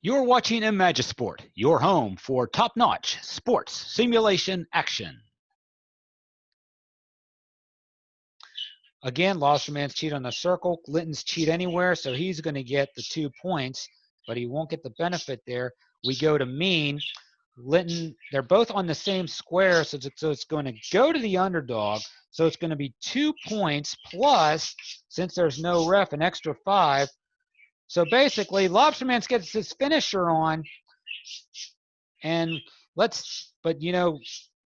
You're watching Imagisport, your home for top-notch sports simulation action. Again, Losterman's cheat on the circle. Linton's cheat anywhere, so he's going to get the 2 points, but he won't get the benefit there. We go to mean. Linton, they're both on the same square, so it's going to go to the underdog. So it's going to be 2 points plus, since there's no ref, an extra 5. So basically, Lobsterman gets his finisher on, and but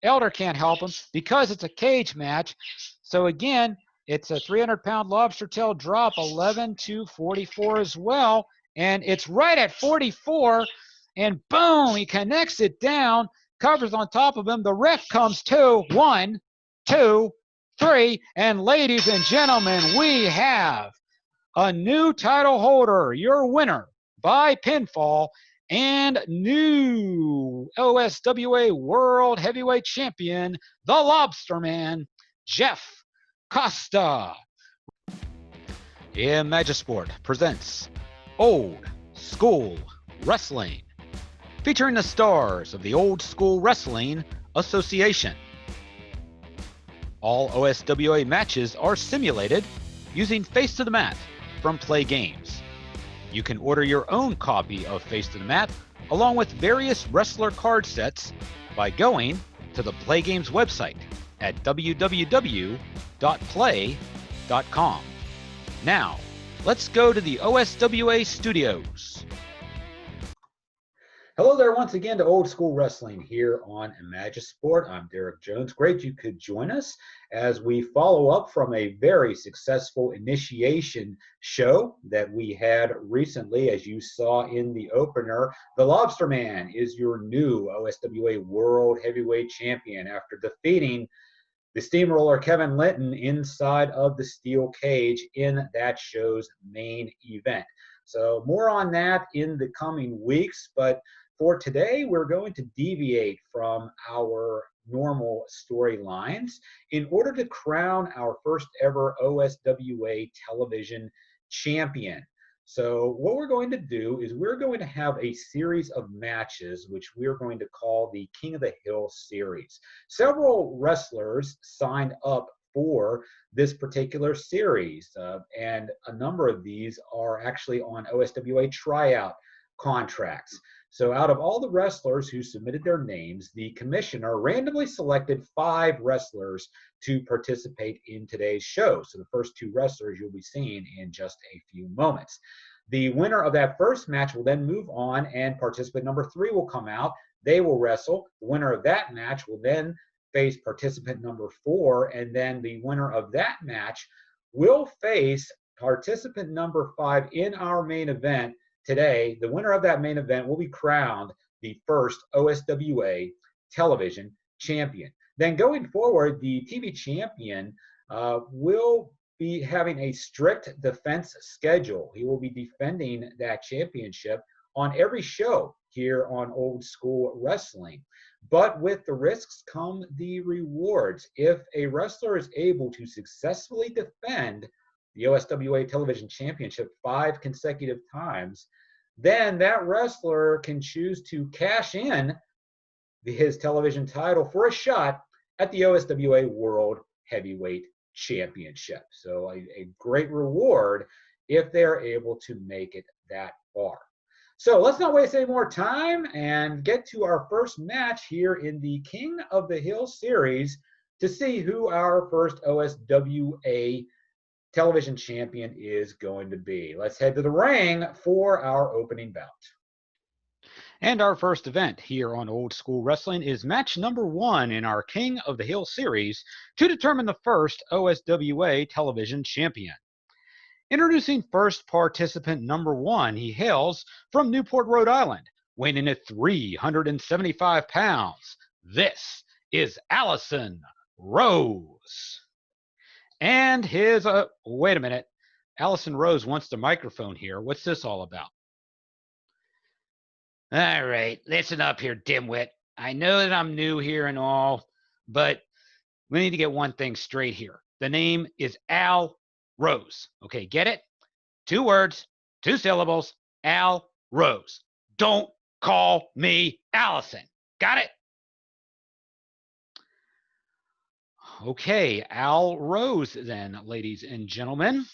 Elder can't help him because it's a cage match. So again, it's a 300-pound lobster tail drop, 11 to 44 as well, and it's right at 44, and boom, he connects it down, covers on top of him. The ref comes to 1, 2, 3, and ladies and gentlemen, we have a new title holder, your winner by pinfall, and new OSWA World Heavyweight Champion, the Lobsterman, Jeff Costa. Imagisport presents Old School Wrestling, featuring the stars of the Old School Wrestling Association. All OSWA matches are simulated using Face to the Mat from PLAAY Games. You can order your own copy of Face to the Mat along with various wrestler card sets by going to the PLAAY Games website at www.play.com. Now, let's go to the OSWA studios. Hello there once again to Old School Wrestling here on Imagisport. I'm Derek Jones. Great you could join us as we follow up from a very successful initiation show that we had recently. As you saw in the opener, the Lobsterman is your new OSWA World Heavyweight Champion after defeating the steamroller Kevin Linton inside of the steel cage in that show's main event. So more on that in the coming weeks, but for today, we're going to deviate from our normal storylines in order to crown our first ever OSWA Television Champion. So what we're going to do is we're going to have a series of matches which we're going to call the King of the Hill series. Several wrestlers signed up for this particular series, and a number of these are actually on OSWA tryout contracts. So out of all the wrestlers who submitted their names, the commissioner randomly selected 5 wrestlers to participate in today's show. So the first 2 wrestlers you'll be seeing in just a few moments. The winner of that first match will then move on, and participant number 3 will come out. They will wrestle. The winner of that match will then face participant number 4, and then the winner of that match will face participant number 5 in our main event. Today, the winner of that main event will be crowned the first OSWA Television Champion. Then going forward, the TV champion will be having a strict defense schedule. He will be defending that championship on every show here on Old School Wrestling. But with the risks come the rewards. If a wrestler is able to successfully defend the OSWA Television Championship 5 consecutive times, then that wrestler can choose to cash in his television title for a shot at the OSWA World Heavyweight Championship. So a great reward if they're able to make it that far. So let's not waste any more time and get to our first match here in the King of the Hill series to see who our first OSWA Television Champion is going to be. Let's head to the ring for our opening bout. And our first event here on Old School Wrestling is match number 1 in our King of the Hill series to determine the first OSWA Television Champion. Introducing first participant number 1, he hails from Newport, Rhode Island, weighing in at 375 pounds. This is Allison Rose. And his, wait a minute, Allison Rose wants the microphone here. What's this all about? All right, listen up here, dimwit. I know that I'm new here and all, but we need to get one thing straight here. The name is Al Rose. Okay, get it? 2 words, 2 syllables, Al Rose. Don't call me Allison. Got it? Okay, Al Rose then, ladies and gentlemen.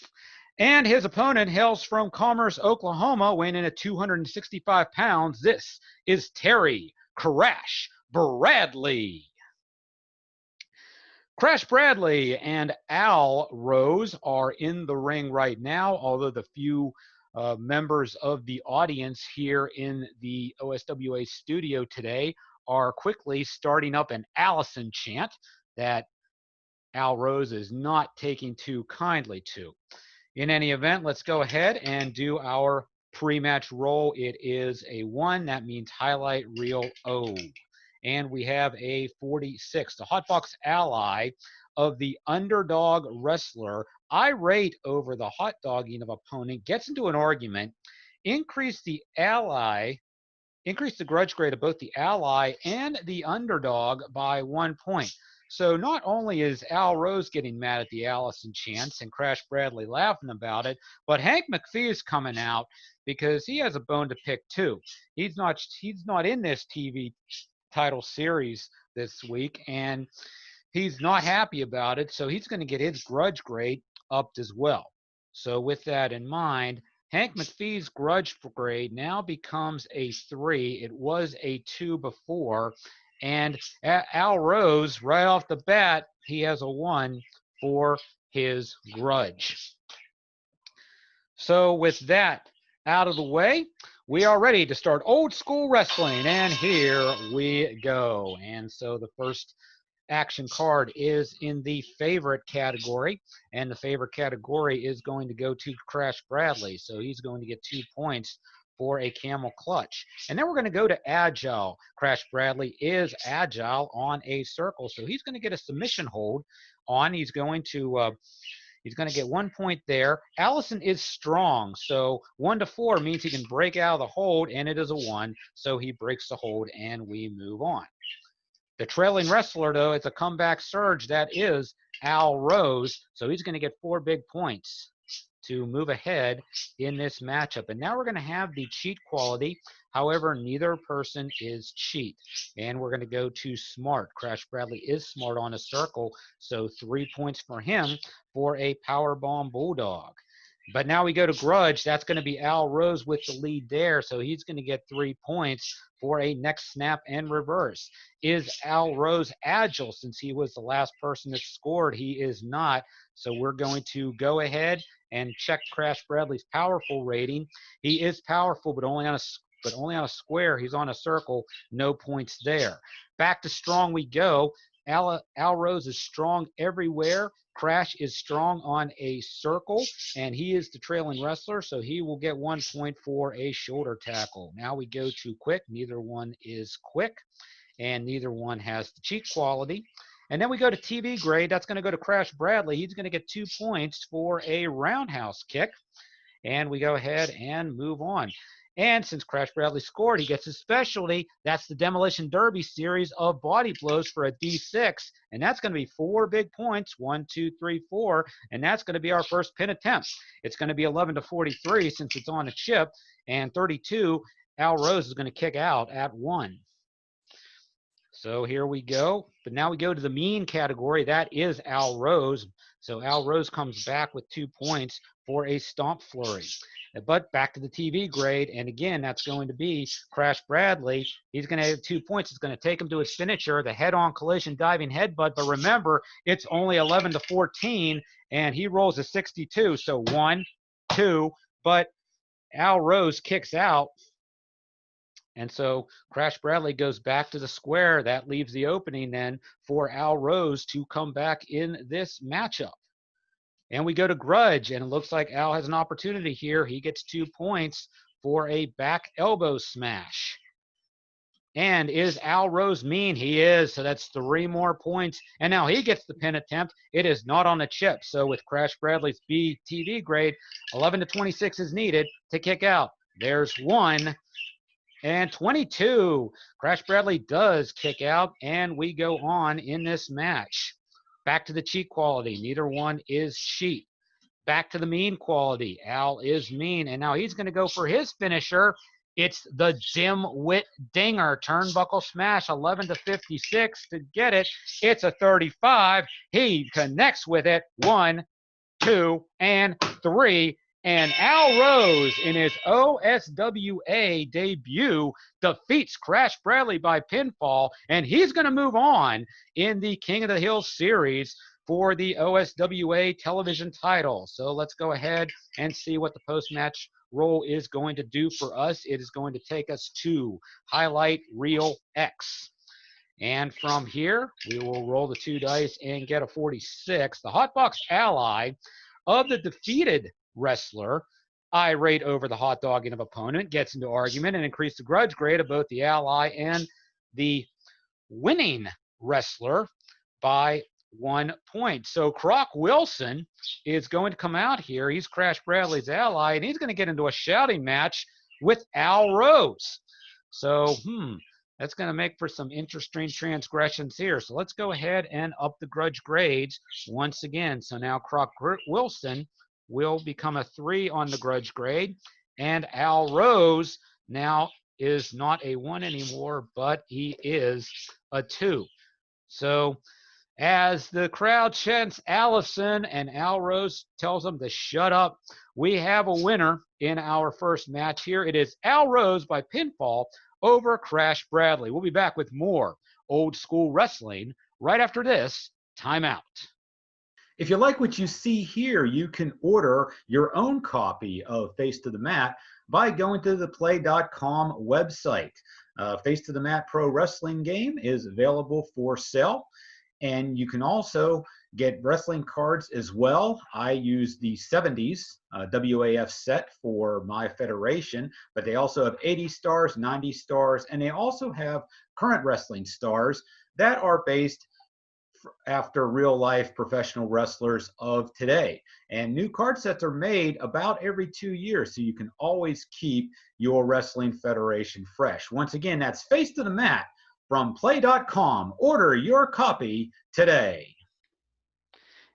And his opponent hails from Commerce, Oklahoma, weighing in at 265 pounds. This is Terry Crash Bradley. Crash Bradley and Al Rose are in the ring right now, although the few members of the audience here in the OSWA studio today are quickly starting up an Allison chant that Al Rose is not taking too kindly to. In any event, let's go ahead and do our pre-match roll. It is a 1. That means highlight reel O. And we have a 46. The Hotbox ally of the underdog wrestler, irate over the hot dogging of opponent, gets into an argument, increase the grudge grade of both the ally and the underdog by 1 point. So not only is Al Rose getting mad at the Allison chants and Crash Bradley laughing about it, but Hank McPhee is coming out because he has a bone to pick too. He's not in this TV title series this week, and he's not happy about it, so he's going to get his grudge grade upped as well. So with that in mind, Hank McPhee's grudge grade now becomes a 3. It was a 2 before. And Al Rose, right off the bat, he has a 1 for his grudge. So with that out of the way, we are ready to start old school wrestling. And here we go. And so the first action card is in the favorite category, and the favorite category is going to go to Crash Bradley. So he's going to get 2 points for a camel clutch. And then we're going to go to agile. Crash Bradley is agile on a circle, so he's going to get a submission hold on. He's going to get 1 point there. Allison is strong, so 1 to 4 means he can break out of the hold, and it is a 1, so he breaks the hold, and we move on. The trailing wrestler, though, it's a comeback surge. That is Al Rose, so he's going to get 4 big points to move ahead in this matchup. And now we're going to have the cheat quality. However, neither person is cheat. And we're going to go to smart. Crash Bradley is smart on a circle, so 3 points for him for a powerbomb bulldog. But now we go to grudge. That's going to be Al Rose with the lead there, so he's going to get 3 points for a neck snap and reverse. Is Al Rose agile? Since he was the last person that scored, he is not. So we're going to go ahead and check Crash Bradley's powerful rating. He is powerful, but only on a square. He's on a circle. No points there. Back to strong we go. Al Rose is strong everywhere. Crash is strong on a circle, and he is the trailing wrestler, so he will get 1 point for a shoulder tackle. Now we go to quick. Neither one is quick, and neither one has the cheat quality. And then we go to TV grade. That's going to go to Crash Bradley. He's going to get 2 points for a roundhouse kick. And we go ahead and move on. And since Crash Bradley scored, he gets his specialty. That's the Demolition Derby series of body blows for a D6. And that's going to be 4 big points, 1, 2, 3, 4. And that's going to be our first pin attempt. It's going to be 11 to 43 since it's on a chip. And 32, Al Rose is going to kick out at 1. So here we go. But now we go to the mean category. That is Al Rose. So Al Rose comes back with 2 points for a stomp flurry. But back to the TV grade, and again, that's going to be Crash Bradley. He's going to have 2 points. It's going to take him to his finisher, the head-on collision diving headbutt. But remember, it's only 11 to 14, and he rolls a 62. So 1, 2, but Al Rose kicks out. And so Crash Bradley goes back to the square. That leaves the opening then for Al Rose to come back in this matchup. And we go to grudge, and it looks like Al has an opportunity here. He gets 2 points for a back elbow smash. And is Al Rose mean? He is, so that's 3 more points. And now he gets the pin attempt. It is not on the chip. So with Crash Bradley's B TV grade, 11 to 26 is needed to kick out. There's 1. And 22. Crash Bradley does kick out, and we go on in this match. Back to the cheat quality. Neither one is cheat. Back to the mean quality. Al is mean, and now he's going to go for his finisher, It's the Dimwit Dinger. Turnbuckle smash, 11 to 56 to get it. It's a 35. He connects with it. 1, 2, and 3. And Al Rose, in his OSWA debut, defeats Crash Bradley by pinfall, and he's going to move on in the King of the Hill series for the OSWA television title. So let's go ahead and see what the post-match roll is going to do for us. It is going to take us to Highlight Reel X. And from here, we will roll the 2 dice and get a 46. The Hotbox ally of the defeated wrestler, irate over the hot dogging of opponent, gets into argument and increase the grudge grade of both the ally and the winning wrestler by 1 point. So Croc Wilson is going to come out here. He's Crash Bradley's ally, and he's going to get into a shouting match with Al Rose. So, that's going to make for some interesting transgressions here. So let's go ahead and up the grudge grades once again. So now Croc Wilson will become a 3 on the grudge grade, and Al Rose now is not a 1 anymore, but he is a 2. So as the crowd chants Allison and Al Rose tells them to shut up, we have a winner in our first match here. It is Al Rose by pinfall over Crash Bradley. We'll be back with more old school wrestling right after this timeout. If you like what you see here, you can order your own copy of Face to the Mat by going to the PLAAY.com website. Face to the Mat Pro Wrestling game is available for sale, and you can also get wrestling cards as well. I use the 70s WAF set for my federation, but they also have 80 stars, 90 stars, and they also have current wrestling stars that are based after real life professional wrestlers of today. And new card sets are made about every 2 years, so you can always keep your wrestling federation fresh. Once again, that's Face to the Mat from PLAAY.com. Order your copy today.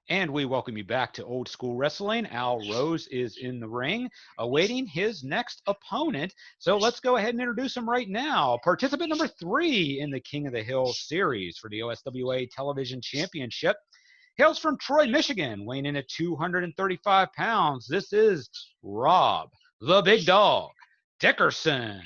And we welcome you back to Old School Wrestling. Al Rose is in the ring, awaiting his next opponent. So let's go ahead and introduce him right now. Participant number 3 in the King of the Hill series for the OSWA Television Championship. Hails from Troy, Michigan, weighing in at 235 pounds. This is Rob, the Big Dog Dickerson.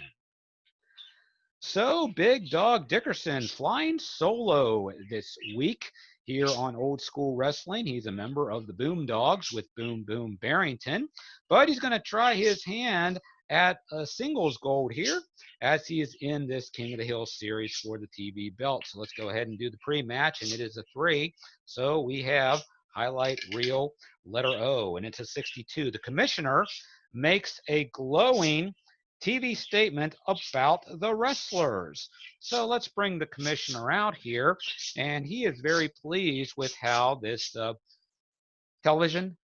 So Big Dog Dickerson flying solo this week here on Old School Wrestling. He's a member of the Boom Dogs with Boom Boom Barrington, but he's going to try his hand at a singles gold here as he is in this King of the Hill series for the TV belt. So let's go ahead and do the pre-match, and it is a 3. So we have highlight reel letter O, and it's a 62. The commissioner makes a glowing TV statement about the wrestlers. So let's bring the commissioner out here, and he is very pleased with how this television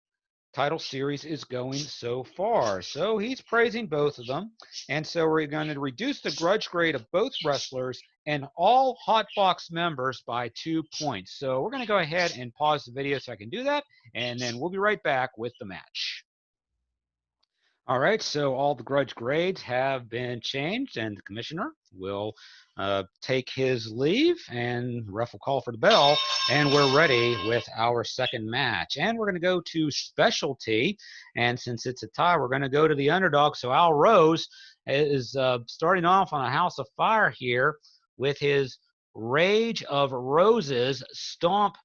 title series is going so far. So he's praising both of them, and so we're going to reduce the grudge grade of both wrestlers and all Hotbox members by 2 points. So we're going to go ahead and pause the video so I can do that, and then we'll be right back with the match. All right, so all the grudge grades have been changed, and the commissioner will take his leave, and ref will call for the bell, and we're ready with our second match. And we're going to go to specialty, and since it's a tie, we're going to go to the underdog. So Al Rose is starting off on a house of fire here with his Rage of Roses Stomp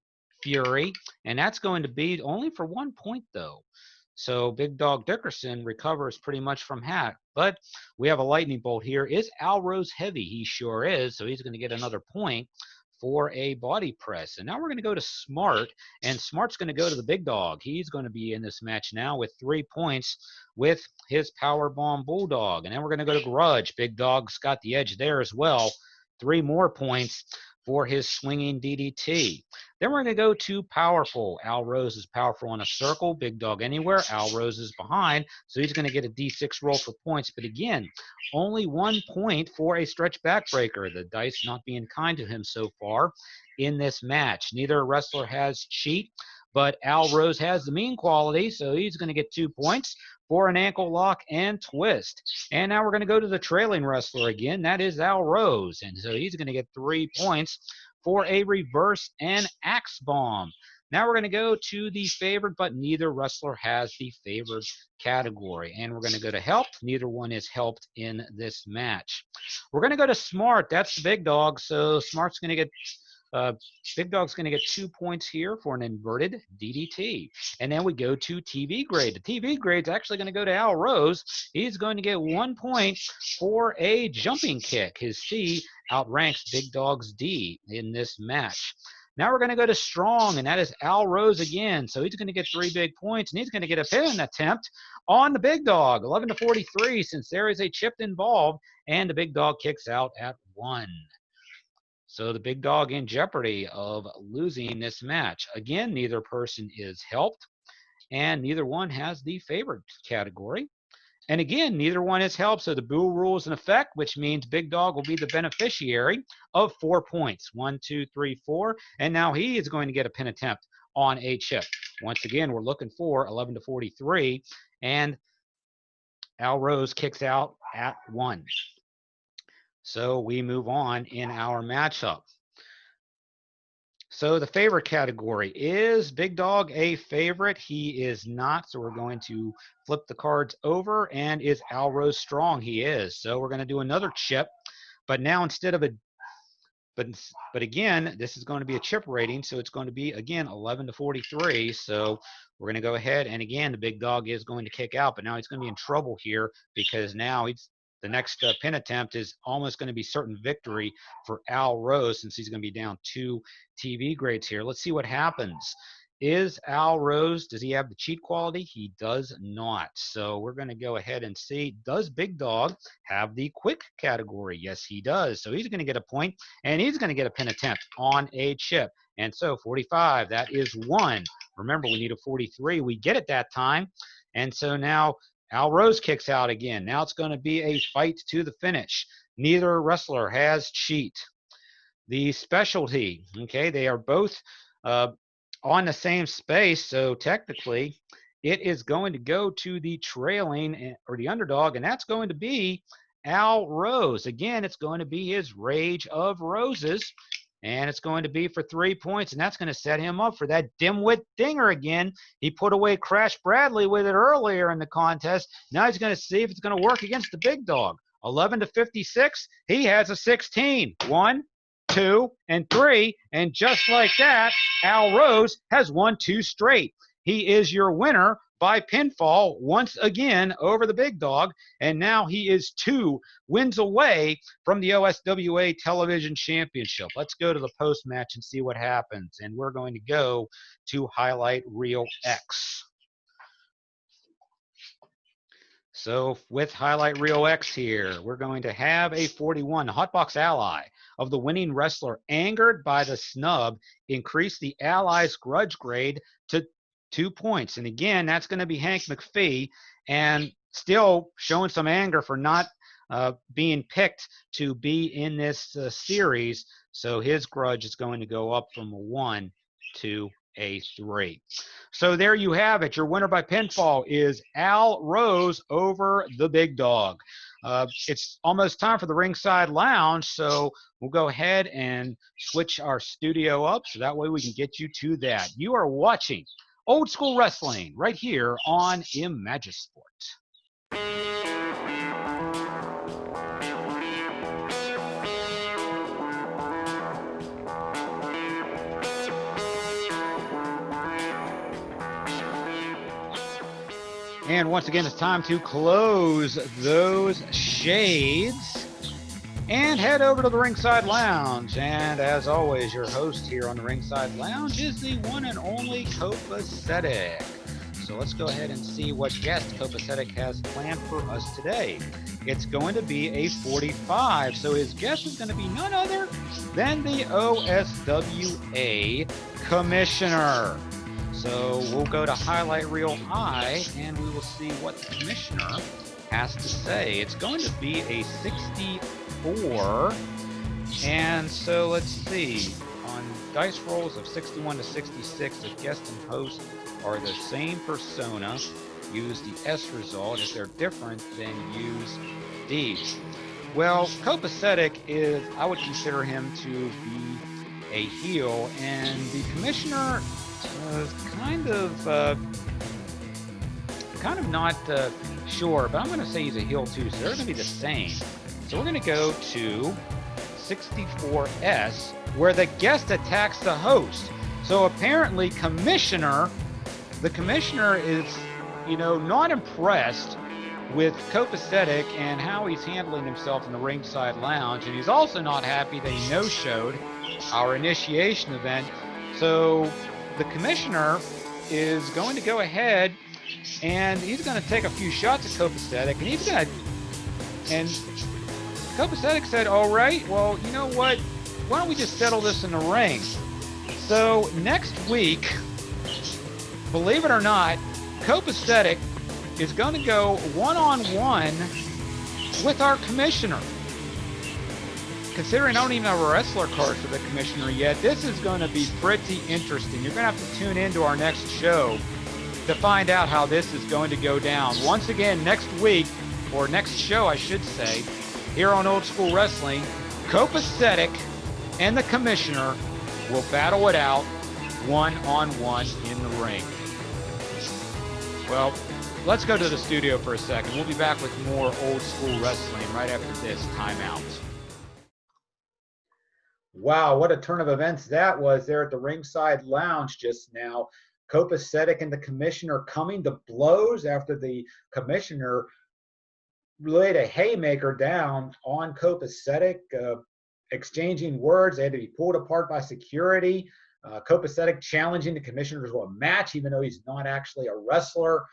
Fury, and that's going to be only for 1 point, though. So Big Dog Dickerson recovers pretty much from hack. But we have a lightning bolt here. Is Al Rose heavy? He sure is. So he's going to get another point for a body press. And now we're going to go to Smart. And Smart's going to go to the Big Dog. He's going to be in this match now with 3 points with his Powerbomb Bulldog. And then we're going to go to Grudge. Big Dog's got the edge there as well. 3 more points for his swinging DDT. Then we're going to go to Powerful. Al Rose is powerful on a circle, Big Dog anywhere. Al Rose is behind, so he's going to get a D6 roll for points. But again, only 1 point for a stretch backbreaker. The dice not being kind to him so far in this match. Neither wrestler has cheat, but Al Rose has the mean quality, so he's going to get 2 points for an ankle lock and twist. And now we're going to go to the trailing wrestler again. That is Al Rose, and so he's going to get 3 points for a reverse and axe bomb. Now we're going to go to the favored, but neither wrestler has the favored category. And we're going to go to helped. Neither one is helped in this match. We're going to go to smart. That's the big dog. So smart's going to get big dog's going to get 2 points here for an inverted DDT. And then we go to TV grade. The TV grade's actually going to go to Al Rose. He's going to get 1 point for a jumping kick. His C outranks Big Dog's D in this match. Now we're going to go to strong, and that is Al Rose again. So he's going to get 3 big points, and he's going to get a pin attempt on the big dog, 11-43, since there is a chip involved, and the big dog kicks out at 1. So the big dog in jeopardy of losing this match. Again, neither person is helped, and neither one has the favored category. And again, neither one is helped, so the boo rule is in effect, which means Big Dog will be the beneficiary of 4 points. 1, 2, 3, 4. And now he is going to get a pin attempt on a chip. Once again, we're looking for 11-43, and Al Rose kicks out at 1. So we move on in our matchup. So the favorite category, is Big Dog a favorite? He is not, so we're going to flip the cards over. And is Al Rose strong? He is. So we're going to do another chip, but now instead of a but again, this is going to be a chip rating, so it's going to be, again, 11-43. So we're going to go ahead, and again, the big dog is going to kick out, but now he's going to be in trouble here because now the next pin attempt is almost going to be certain victory for Al Rose since he's going to be down 2 TV grades here. Let's see what happens. Is Al Rose, does he have the cheat quality? He does not. So we're going to go ahead and see, does Big Dog have the quick category? Yes, he does. So he's going to get a point, and he's going to get a pin attempt on a chip. And so 45, that is 1. Remember, we need a 43. We get it that time. And so now Al Rose kicks out again. Now it's going to be a fight to the finish. Neither wrestler has cheat. The specialty, okay, they are both on the same space, so technically it is going to go to the trailing or the underdog, and that's going to be Al Rose. Again, it's going to be his Rage of Roses, and it's going to be for 3 points, and that's going to set him up for that dimwit dinger again. He put away Crash Bradley with it earlier in the contest. Now he's going to see if it's going to work against the big dog. 11-56, he has a 16. 1, 2, and 3, and just like that, Al Rose has won 2 straight. He is your winner by pinfall once again over the big dog, and now he is 2 wins away from the OSWA Television Championship. Let's go to the post-match and see what happens, and we're going to go to Highlight Reel X. So with Highlight Reel X here, we're going to have a 41, Hotbox Ally of the winning wrestler, angered by the snub, increase the ally's grudge grade to 2 points. And again, that's going to be Hank McPhee, and still showing some anger for not being picked to be in this series. So his grudge is going to go up from a 1 to a 3. So there you have it. Your winner by pinfall is Al Rose over the big dog. It's almost time for the ringside lounge, so we'll go ahead and switch our studio up so that way we can get you to that. You are watching Old School Wrestling right here on Imagisport. And once again, it's time to close those shades and head over to the Ringside Lounge. And as always, your host here on the Ringside Lounge is the one and only Copacetic. So let's go ahead and see what guest Copacetic has planned for us today. It's going to be a 45. So his guest is going to be none other than the OSWA Commissioner. So we'll go to Highlight Reel I, and we will see what the commissioner has to say. It's going to be a 64. And so let's see. on dice rolls of 61 to 66, the guest and host are the same persona. Use the S result. If they're different, then use D. Well, Copacetic is, I would consider him to be a heel, and the commissioner is kind of not sure, but I'm going to say he's a heel too, so they're going to be the same. So we're going to go to 64S, where the guest attacks the host. So apparently, the commissioner is, not impressed with Copacetic and how he's handling himself in the ringside lounge, and he's also not happy that he no-showed our initiation event. So the commissioner is going to go ahead and he's going to take a few shots at Copacetic, and Copacetic said, all right, well, you know what? Why don't we just settle this in the ring? So next week, believe it or not, Copacetic is going to go one-on-one with our commissioner. Considering I don't even have a wrestler card for the commissioner yet, this is going to be pretty interesting. You're going to have to tune into our next show to find out how this is going to go down. Once again, next week, or next show, I should say, here on Old School Wrestling, Copacetic and the commissioner will battle it out one-on-one in the ring. Well, let's go to the studio for a second. We'll be back with more Old School Wrestling right after this timeout. Wow, what a turn of events that was there at the ringside lounge just now. Copacetic and the commissioner coming to blows after the commissioner laid a haymaker down on Copacetic, exchanging words. They had to be pulled apart by security. Copacetic challenging the commissioner to a match, even though he's not actually a wrestler.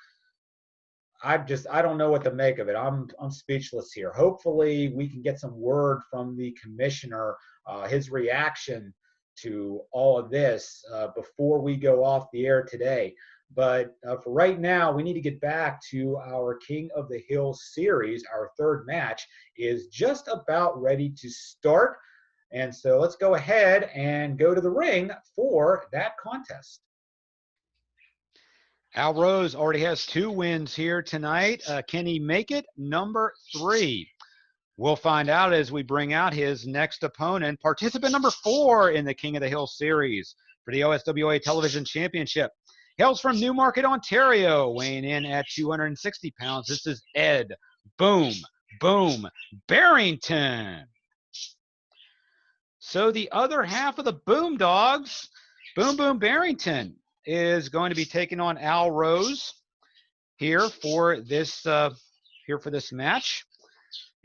I don't know what to make of it. I'm speechless here. Hopefully we can get some word from the commissioner, his reaction to all of this before we go off the air today. But for right now, we need to get back to our King of the Hill series. Our third match is just about ready to start. And so let's go ahead and go to the ring for that contest. Al Rose already has 2 wins here tonight. Can he make it number 3? We'll find out as we bring out his next opponent, participant number 4 in the King of the Hill series for the OSWA Television Championship. Hails from Newmarket, Ontario, weighing in at 260 pounds. This is Ed Boom Barrington. So the other half of the Boom Dogs, Boom Barrington, is going to be taking on Al Rose here for this match,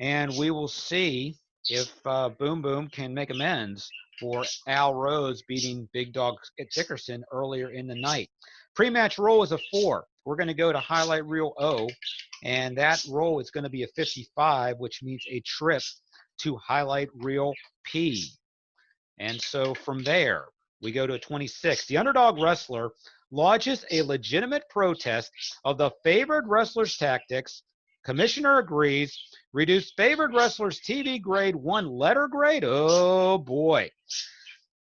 and we will see if Boom can make amends for Al Rose beating Big Dog Dickerson earlier in the night. Pre-match roll is a 4. We're going to go to highlight reel O, and that roll is going to be a 55, which means a trip to highlight reel P. And so from there, we go to a 26. The underdog wrestler lodges a legitimate protest of the favored wrestler's tactics. Commissioner agrees. Reduce favored wrestler's TV grade 1 letter grade. Oh, boy.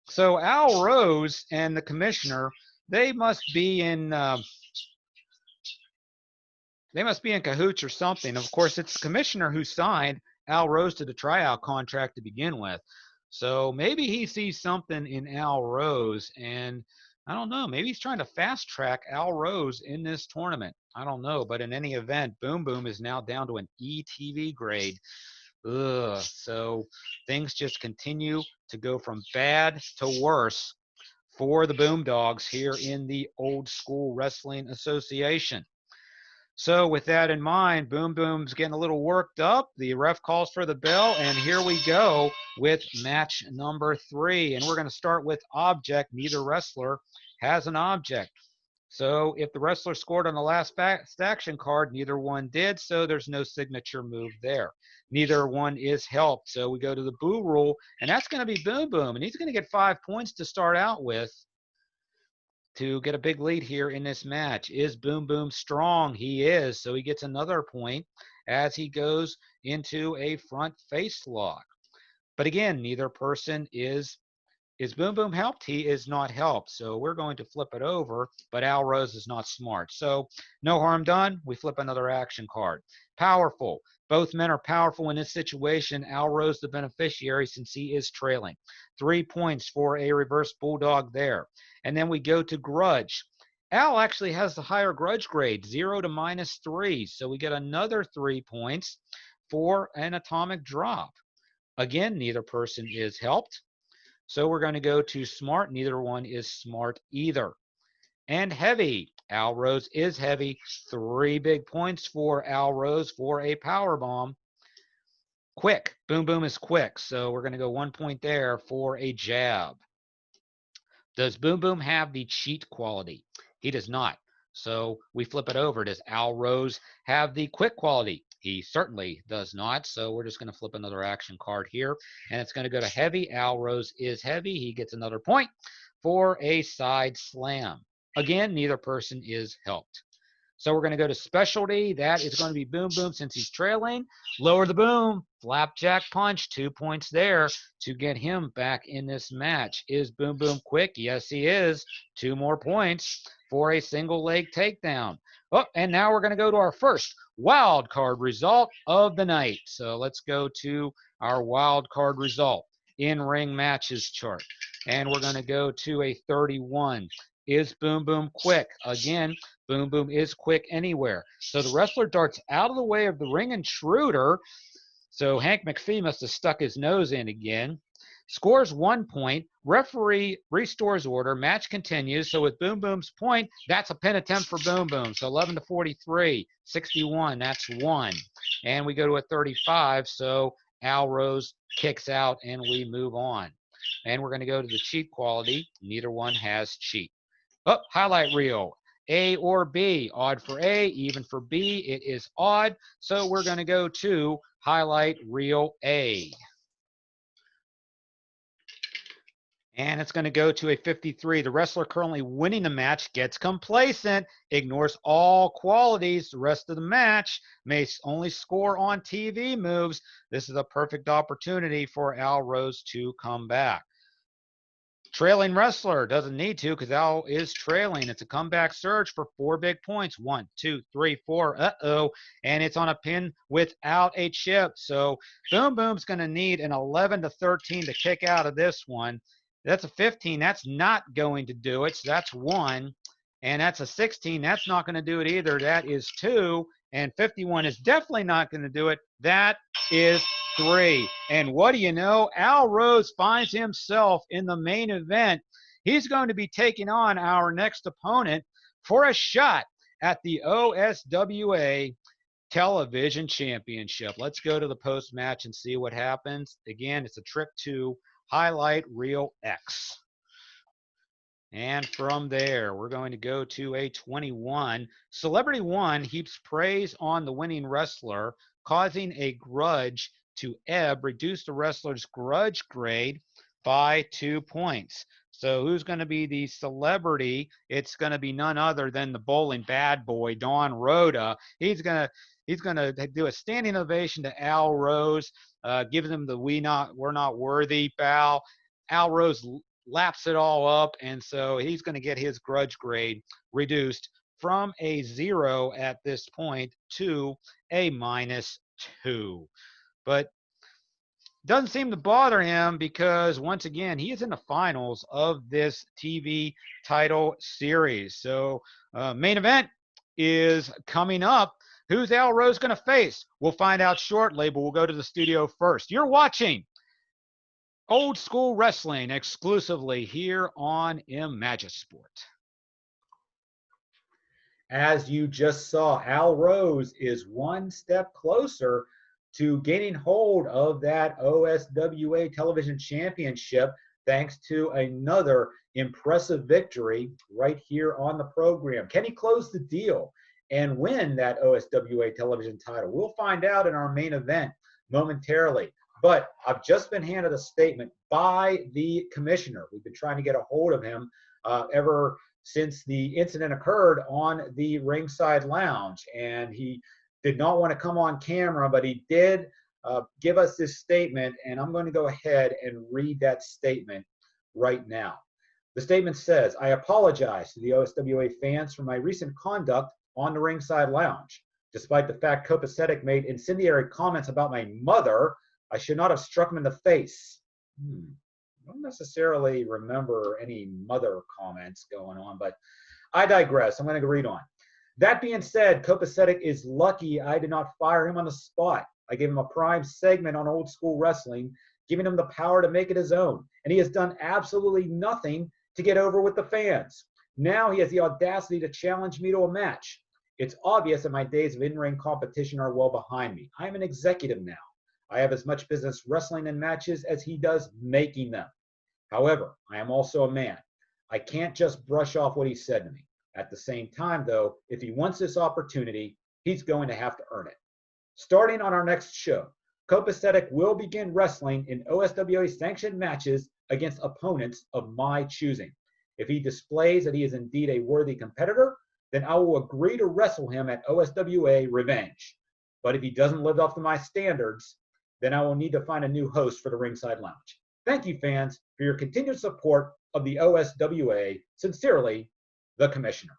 So Al Rose and the commissioner, they must be in cahoots or something. Of course, it's the commissioner who signed Al Rose to the tryout contract to begin with. So maybe he sees something in Al Rose, and I don't know. Maybe he's trying to fast track Al Rose in this tournament. I don't know. But in any event, Boom is now down to an ETV grade. Ugh. So things just continue to go from bad to worse for the Boom Dogs here in the Old School Wrestling Association. So with that in mind, Boom's getting a little worked up. The ref calls for the bell, and here we go with match number 3. And we're going to start with object. Neither wrestler has an object. So if the wrestler scored on the last action card, neither one did, so there's no signature move there. Neither one is helped. So we go to the boo rule, and that's going to be Boom, and he's going to get 5 points to start out with to get a big lead here in this match. Is Boom strong? He is, so he gets another point as he goes into a front face lock. But again, neither person is Is Boom Boom helped? He is not helped. So we're going to flip it over, but Al Rose is not smart. So no harm done. We flip another action card. Powerful. Both men are powerful in this situation. Al Rose, the beneficiary, since he is trailing. 3 points for a reverse bulldog there. And then we go to grudge. Al actually has the higher grudge grade, 0 to -3. So we get another 3 points for an atomic drop. Again, neither person is helped. So we're going to go to smart. Neither one is smart either. And heavy. Al Rose is heavy. 3 big points for Al Rose for a power bomb. Quick. Boom Boom is quick. So we're going to go 1 point there for a jab. Does Boom Boom have the cheat quality? He does not. So we flip it over. Does Al Rose have the quick quality? He certainly does not. So we're just going to flip another action card here. And it's going to go to heavy. Al Rose is heavy. He gets another point for a side slam. Again, neither person is helped. So we're going to go to specialty. That is going to be Boom Boom since he's trailing. Lower the boom. Flapjack punch. 2 points there to get him back in this match. Is Boom Boom quick? Yes, he is. 2 more points for a single leg takedown. Oh, and now we're going to go to our first wild card result of the night. So let's go to our wild card result in ring matches chart. And we're going to go to a 31. Is Boom Boom quick? Again, Boom Boom is quick anywhere. So the wrestler darts out of the way of the ring intruder. So Hank McPhee must have stuck his nose in again. Scores 1 point. Referee restores order. Match continues. So with Boom Boom's point, that's a pin attempt for Boom Boom. So 11 to 43, 61. That's 1. And we go to a 35. So Al Rose kicks out and we move on. And we're going to go to the cheat quality. Neither one has cheat. Oh, highlight reel. A or B. Odd for A, even for B. It is odd. So we're going to go to highlight reel A. And it's going to go to a 53. The wrestler currently winning the match gets complacent, ignores all qualities. The rest of the match may only score on TV moves. This is a perfect opportunity for Al Rose to come back. Trailing wrestler doesn't need to because Al is trailing. It's a comeback surge for 4 big points. 1, 2, 3, 4. Uh-oh. And it's on a pin without a chip. So Boom Boom's going to need an 11 to 13 to kick out of this one. That's a 15. That's not going to do it. So that's 1. And that's a 16. That's not going to do it either. That is 2. And 51 is definitely not going to do it. That is 3. And what do you know? Al Rose finds himself in the main event. He's going to be taking on our next opponent for a shot at the OSWA Television Championship. Let's go to the post-match and see what happens. Again, it's a trip to highlight reel X. And from there, we're going to go to a 21. Celebrity 1 heaps praise on the winning wrestler, causing a grudge to ebb, reduce the wrestler's grudge grade by 2 points. So who's going to be the celebrity? It's going to be none other than the bowling bad boy, Don Rhoda. He's going to do a standing ovation to Al Rose, giving him the we're not worthy bow. Al Rose laps it all up, and so he's going to get his grudge grade reduced from a 0 at this point to a -2. But doesn't seem to bother him because, once again, he is in the finals of this TV title series. So main event is coming up. Who's Al Rose going to face? We'll find out shortly, but we'll go to the studio first. You're watching Old School Wrestling exclusively here on Imagisport. As you just saw, Al Rose is 1 step closer to gaining hold of that OSWA Television Championship thanks to another impressive victory right here on the program. Can he close the deal and win that OSWA Television title? We'll find out in our main event momentarily. But I've just been handed a statement by the commissioner. We've been trying to get a hold of him ever since the incident occurred on the ringside lounge. And he did not want to come on camera, but he did give us this statement. And I'm going to go ahead and read that statement right now. The statement says, "I apologize to the OSWA fans for my recent conduct on the ringside lounge. Despite the fact Kopacetic made incendiary comments about my mother, I should not have struck him in the face." I don't necessarily remember any mother comments going on, but I digress. I'm going to read on. "That being said, Kopacetic is lucky I did not fire him on the spot. I gave him a prime segment on Old School Wrestling, giving him the power to make it his own, and he has done absolutely nothing to get over with the fans. Now he has the audacity to challenge me to a match. It's obvious that my days of in-ring competition are well behind me. I am an executive now. I have as much business wrestling in matches as he does making them. However, I am also a man. I can't just brush off what he said to me. At the same time, though, if he wants this opportunity, he's going to have to earn it. Starting on our next show, Kopacetic will begin wrestling in OSWA sanctioned matches against opponents of my choosing. If he displays that he is indeed a worthy competitor, then I will agree to wrestle him at OSWA Revenge. But if he doesn't live up to my standards, then I will need to find a new host for the Ringside Lounge. Thank you, fans, for your continued support of the OSWA. Sincerely, the Commissioner."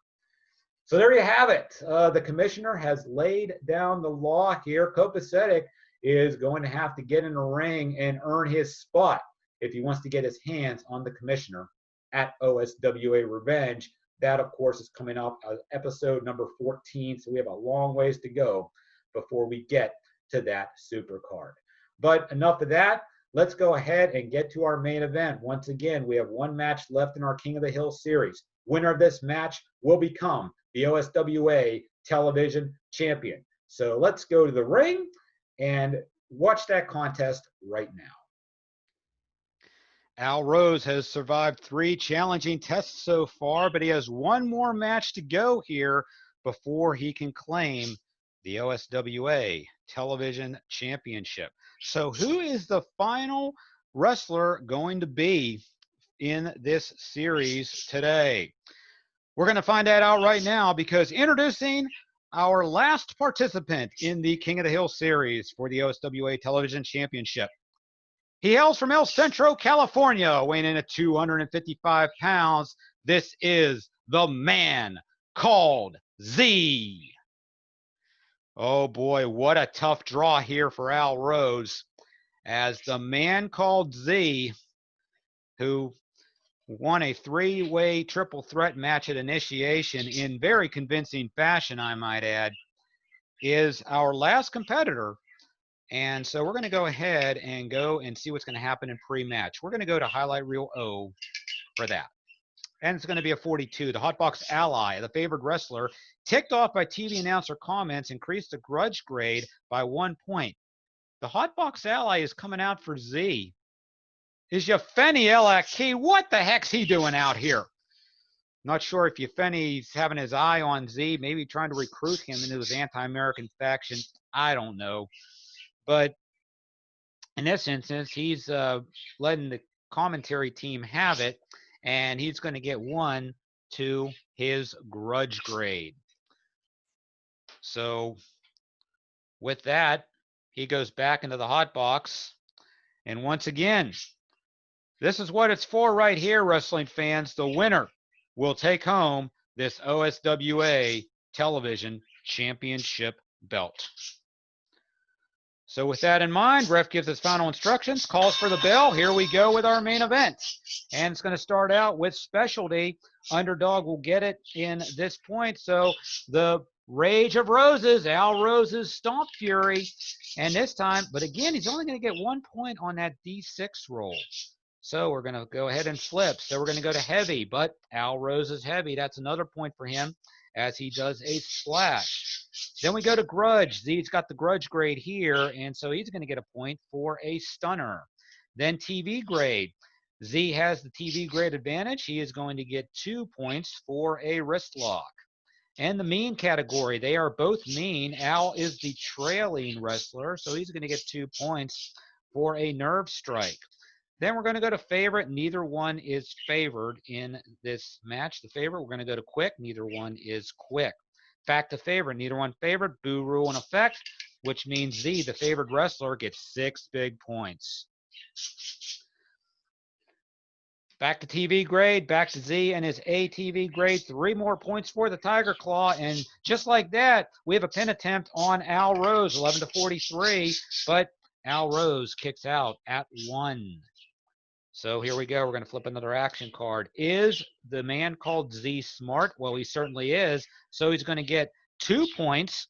So there you have it. The Commissioner has laid down the law here. Kopacetic is going to have to get in the ring and earn his spot if he wants to get his hands on the Commissioner at OSWA Revenge. That, of course, is coming up as episode number 14, so we have a long ways to go before we get to that super card. But enough of that. Let's go ahead and get to our main event. Once again, we have one match left in our King of the Hill series. Winner of this match will become the OSWA Television Champion. So let's go to the ring and watch that contest right now. Al Rose has survived 3 challenging tests so far, but he has one more match to go here before he can claim the OSWA Television Championship. So who is the final wrestler going to be in this series today? We're going to find that out right now, because introducing our last participant in the King of the Hill series for the OSWA Television Championship. He hails from El Centro, California, weighing in at 255 pounds. This is the man called Z. Oh boy, what a tough draw here for Al Rose, as the man called Z, who won a 3-way triple threat match at Initiation in very convincing fashion, I might add, is our last competitor. And so we're going to go ahead and see what's going to happen in pre-match. We're going to go to highlight reel O for that. And it's going to be a 42. The Hotbox Ally, the favored wrestler, ticked off by TV announcer comments, increased the grudge grade by 1 point. The Hotbox Ally is coming out for Z. Is Yefeni Elaki? What the heck's he doing out here? Not sure if Yefeni's having his eye on Z, maybe trying to recruit him into his anti-American faction. I don't know. But in this instance, he's letting the commentary team have it, and he's going to get 1 to his grudge grade. So with that, he goes back into the hot box. And once again, this is what it's for right here, wrestling fans. The winner will take home this OSWA Television Championship belt. So with that in mind, ref gives his final instructions, calls for the bell. Here we go with our main event. And it's going to start out with specialty. Underdog will get it in this point. So the Rage of Roses, Al Rose's Stomp Fury. And this time, but again, he's only going to get 1 point on that D6 roll. So we're going to go ahead and flip. So we're going to go to heavy, but Al Rose is heavy. That's another point for him as he does a splash. Then we go to grudge. Z's got the grudge grade here, and so he's going to get a point for a stunner. Then TV grade. Z has the TV grade advantage. He is going to get 2 points for a wrist lock. And the mean category, they are both mean. Al is the trailing wrestler, so he's going to get 2 points for a nerve strike. Then we're going to go to favorite. Neither one is favored in this match. The favorite, we're going to go to quick. Neither one is quick. Fact to favorite, neither one favored. Boo rule in effect, which means Z, the favored wrestler, gets 6 big points. Back to TV grade, back to Z and his ATV grade. 3 more points for the Tiger Claw. And just like that, we have a pin attempt on Al Rose, 11 to 43. But Al Rose kicks out at 1. So here we go. We're going to flip another action card. Is the man called Z smart? Well, he certainly is. So he's going to get 2 points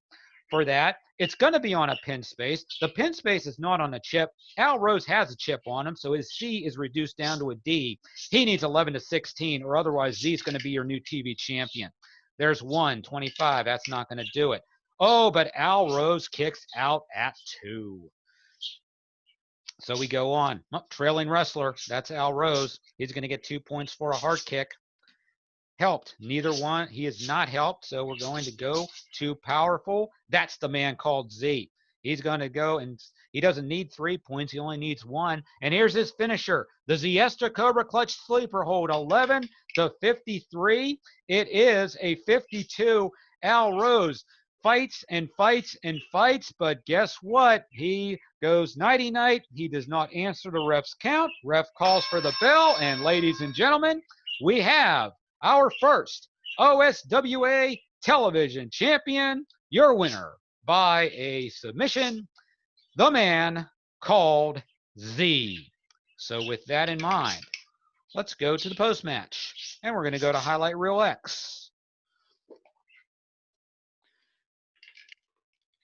for that. It's going to be on a pin space. The pin space is not on a chip. Al Rose has a chip on him, so his C is reduced down to a D. He needs 11 to 16, or otherwise Z is going to be your new TV champion. There's 1, 25. That's not going to do it. Oh, but Al Rose kicks out at 2. So we go on. Oh, trailing wrestler. That's Al Rose. He's going to get 2 points for a hard kick. Helped. Neither one. He is not helped. So we're going to go to powerful. That's the man called Z. He's going to go, and he doesn't need 3 points. He only needs 1. And here's his finisher. The Ziestra Cobra Clutch Sleeper Hold, 11 to 53. It is a 52. Al Rose fights and fights and fights, but guess what? He goes nighty-night. He does not answer the ref's count. Ref calls for the bell, and ladies and gentlemen, we have our first OSWA Television Champion, your winner by a submission, the man called Z. So with that in mind, let's go to the post-match, and we're going to go to Highlight Reel X.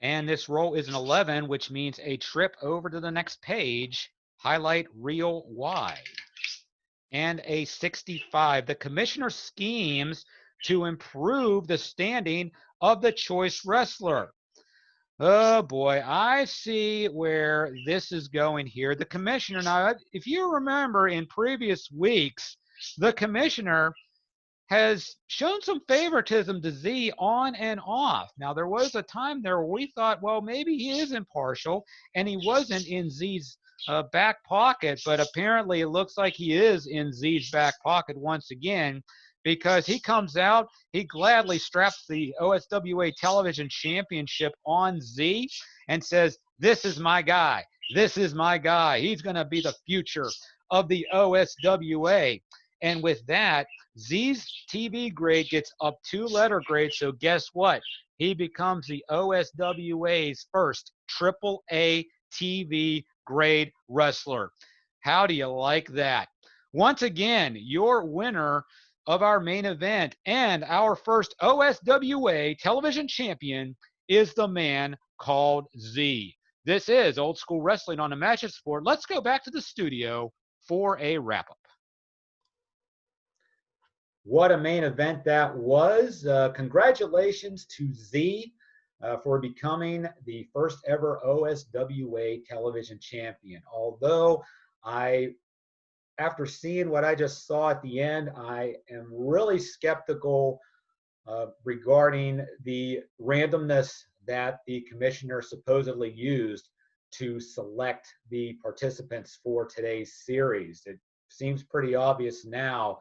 And this roll is an 11, which means a trip over to the next page, Highlight Reel Y. And a 65. The commissioner schemes to improve the standing of the choice wrestler. Oh boy, I see where this is going here. The commissioner, now if you remember in previous weeks, the commissioner has shown some favoritism to Z on and off. Now, there was a time there where we thought, well, maybe he is impartial, and he wasn't in Z's back pocket, but apparently it looks like he is in Z's back pocket once again, because he comes out, he gladly straps the OSWA Television Championship on Z and says, this is my guy. This is my guy. He's going to be the future of the OSWA. And with that, Z's TV grade gets up 2 letter grade. So guess what? He becomes the OSWA's first AAA TV grade wrestler. How do you like that? Once again, your winner of our main event and our first OSWA television champion is the man called Z. This is Old School Wrestling on Imagine Sport. Let's go back to the studio for a wrap-up. What a main event that was. Congratulations to Z for becoming the first ever OSWA television champion. Although after seeing what I just saw at the end, I am really skeptical regarding the randomness that the commissioner supposedly used to select the participants for today's series. It seems pretty obvious now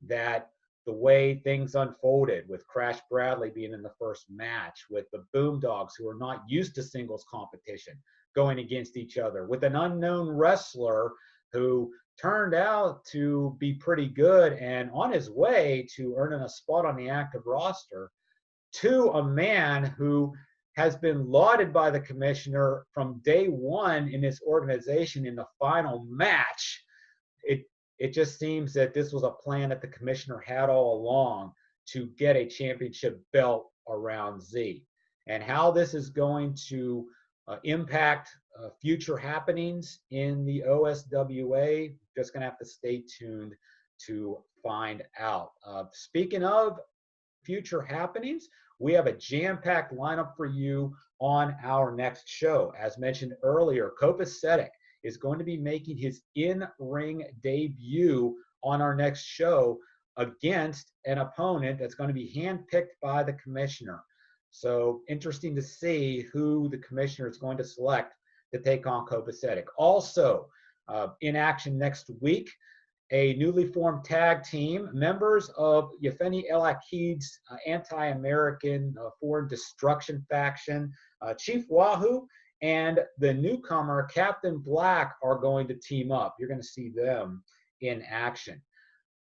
that the way things unfolded, with Crash Bradley being in the first match, with the Boomdogs, who are not used to singles competition, going against each other, with an unknown wrestler who turned out to be pretty good and on his way to earning a spot on the active roster, to a man who has been lauded by the commissioner from day one in his organization in the final match. It just seems that this was a plan that the commissioner had all along to get a championship belt around Z. And how this is going to impact future happenings in the OSWA, just going to have to stay tuned to find out. Speaking of future happenings, we have a jam-packed lineup for you on our next show. As mentioned earlier, Copacetic is going to be making his in-ring debut on our next show against an opponent that's going to be handpicked by the commissioner. So interesting to see who the commissioner is going to select to take on Copacetic. Also, in action next week, a newly formed tag team, members of Yefeni El Akid's anti-American foreign destruction faction, Chief Wahoo and the newcomer Captain Black are going to team up. You're going to see them in action.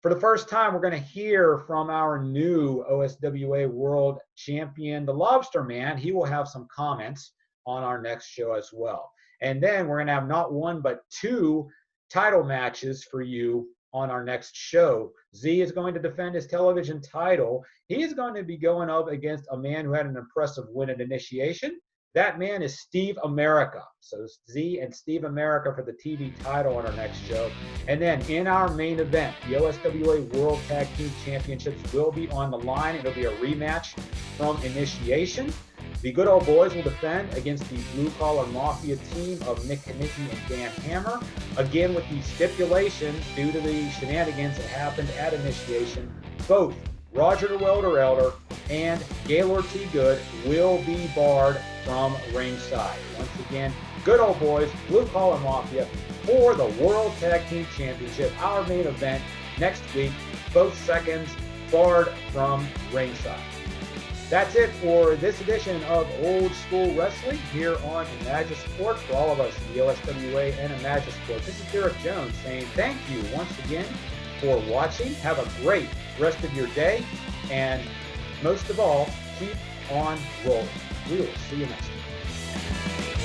For the first time, we're going to hear from our new OSWA World Champion, the Lobster Man. He will have some comments on our next show as well. And then we're going to have not one, but two title matches for you on our next show. Z is going to defend his television title. He is going to be going up against a man who had an impressive win at Initiation. That man is Steve America. So Z and Steve America for the TV title on our next show. And then in our main event, the OSWA World Tag Team Championships will be on the line. It'll be a rematch from Initiation. The Good Old Boys will defend against the Blue Collar Mafia team of Nick Kanicki and Dan Hammer. Again, with the stipulations due to the shenanigans that happened at Initiation, both Roger the Welder Elder and Gaylord T. Good will be barred from ringside. Once again, Good Old Boys, Blue Collar Mafia for the World Tag Team Championship, our main event next week, both seconds barred from ringside. That's it for this edition of Old School Wrestling here on Imagisport. For all of us in the OSWA and Imagisport, this is Derek Jones saying thank you once again for watching. Have a great rest of your day, and most of all, keep on rolling. We will see you next time.